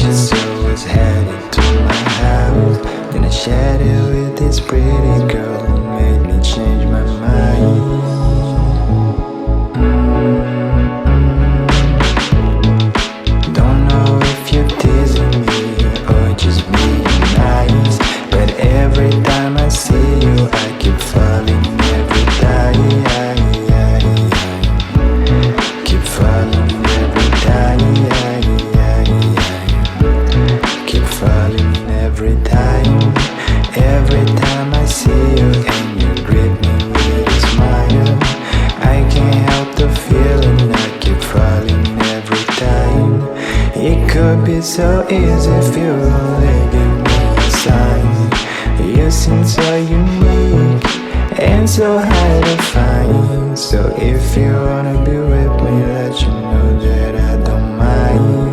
just always headed to my house. Then I shared it with this pretty girl who made me change my mind. Don't know if you're teasing me or just being nice, but every time I see you I keep falling every time. Keep falling every time. Keep falling every time. Every time I see you and you greet me with a smile, I can't help the feeling I keep falling every time. It could be so easy if you only give me a sign. You seem so unique and so hard to find. So if you wanna be with me, let you know that I don't mind.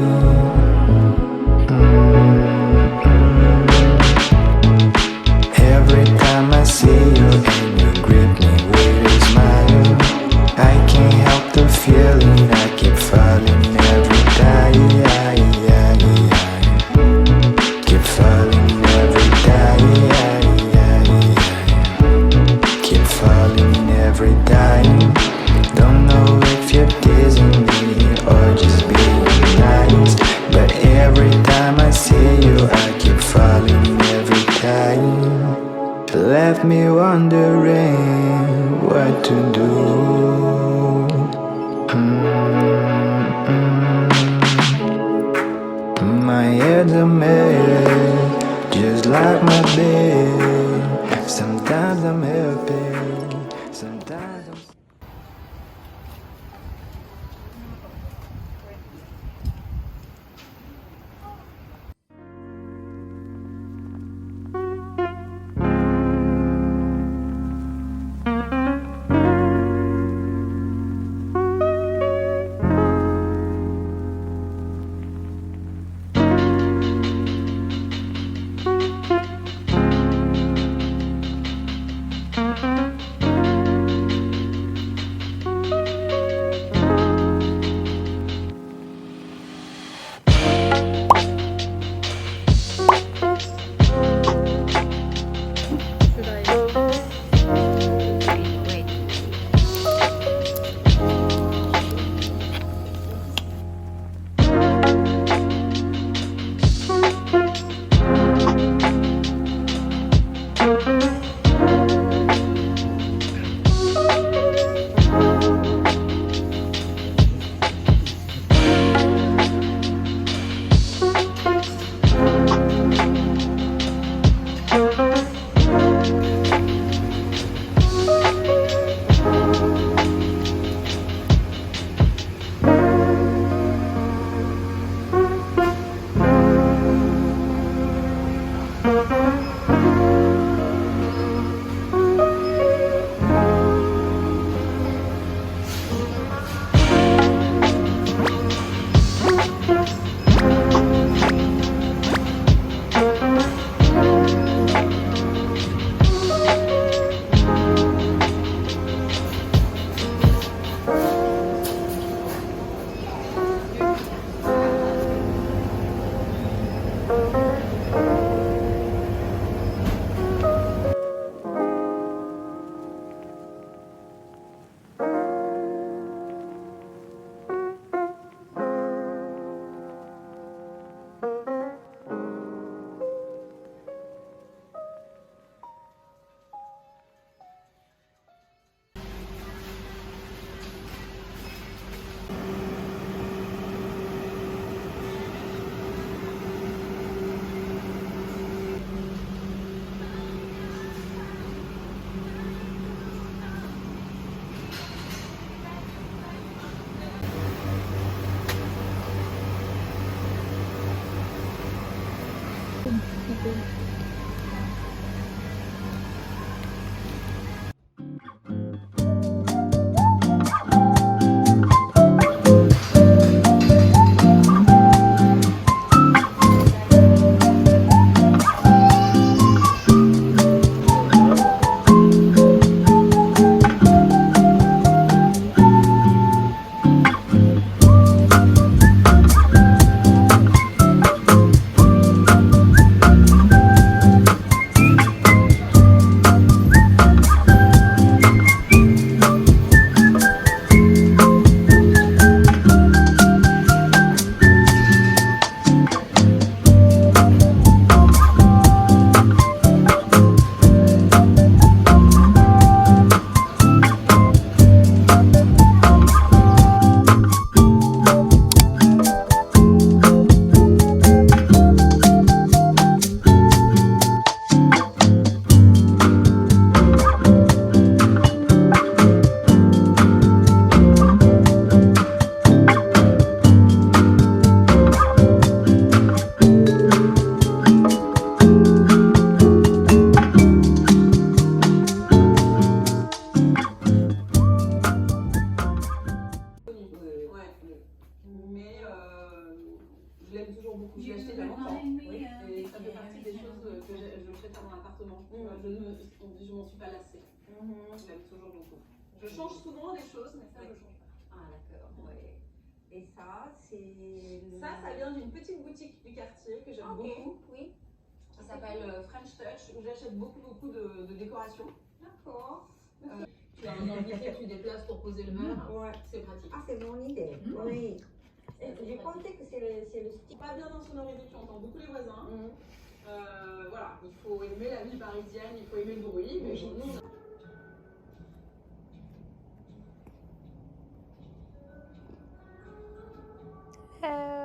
Every time I see you and you greet me with a smile, I can't help the feeling I keep falling every time. Keep falling every time. Keep falling every time. Don't know if you're teasing me or just being nice, but every time I see you I keep falling every time. Left me wondering what to do. My head's a mess, just like my bed. Sometimes I'm happy, sometimes I'm... toujours beaucoup. Je l'ai acheté il y a longtemps. Oui. Et ça fait partie des choses que je fais dans mon appartement. Je m'en suis pas lassée. Je l'aime toujours beaucoup. Je change souvent les choses, mais ça, je change pas. Ah, d'accord, oui. Et ça, c'est... Ça vient d'une petite boutique du quartier que j'aime beaucoup. Oui. Qui s'appelle French Touch, où j'achète beaucoup de décorations. D'accord. Tu as un invité, tu déplaces pour poser le verre. Ouais. C'est pratique. Ah, c'est mon idée. Oui. J'ai pensé que c'est le style. Pas bien insonorisé, tu entends beaucoup les voisins. Voilà, il faut aimer la vie parisienne, il faut aimer le bruit, mais nous, Hello.